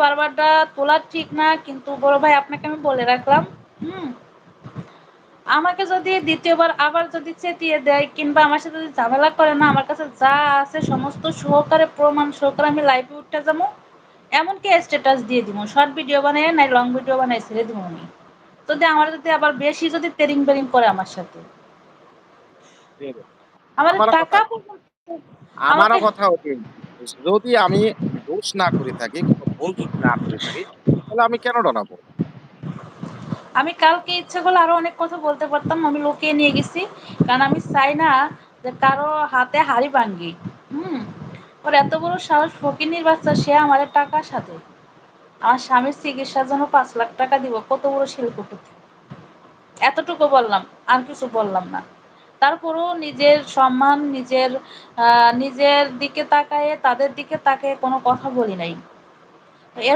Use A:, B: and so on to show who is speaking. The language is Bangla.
A: বারবারটা তোলা ঠিক না, কিন্তু বড় ভাই আপনাকে আমি বলে রাখলাম, হুম? আমাকে যদি দ্বিতীয়বার আবার যদি চেতিয়ে দেয় কিংবা আমার সাথে যদি ঝামেলা করে না, আমার কাছে যা আছে সমস্ত সহকারে প্রমাণ সহকারে আমি লাইভে উঠতে যাবো, এমনকি স্ট্যাটাস দিয়ে দিব, শর্ট ভিডিও বানাই নাই লং ভিডিও বানাই ছেড়ে দিব আমি, যদি আমার যদি আবার বেশি যদি তেরিং বেরিং করে আমার সাথে,
B: ঠিক আছে।
A: আমাদের
B: আমারও কথা
A: টাকা
B: আমারও
A: আমাকে
B: কথা ওটাই। যদি আমি দোষ না করে থাকি, কোনো ভুল যদি না করে থাকি, তাহলে আমি কেন ডরাবো?
A: আমি কালকে ইচ্ছে করলে আরো অনেক কথা বলতে পারতাম, আমি লুকিয়ে নিয়ে গেছি, কারণ আমি চাই না যে কারো হাতে হাড়ি ভাঙ্গি। হুম, ওর এত বড় সাহস, ফকিনীর বাচ্চা, সে আমার টাকার সাথে আমার স্বামীর চিকিৎসার জন্য 5 লাখ টাকা দিব, কত বড় শিল্পপতি। এতটুকু বললাম, আর কিছু বললাম না। তারপরও নিজের সম্মান, নিজের দিকে তাকায়ে, তাদের দিকে তাকায়ে কোনো কথা বলি নাই।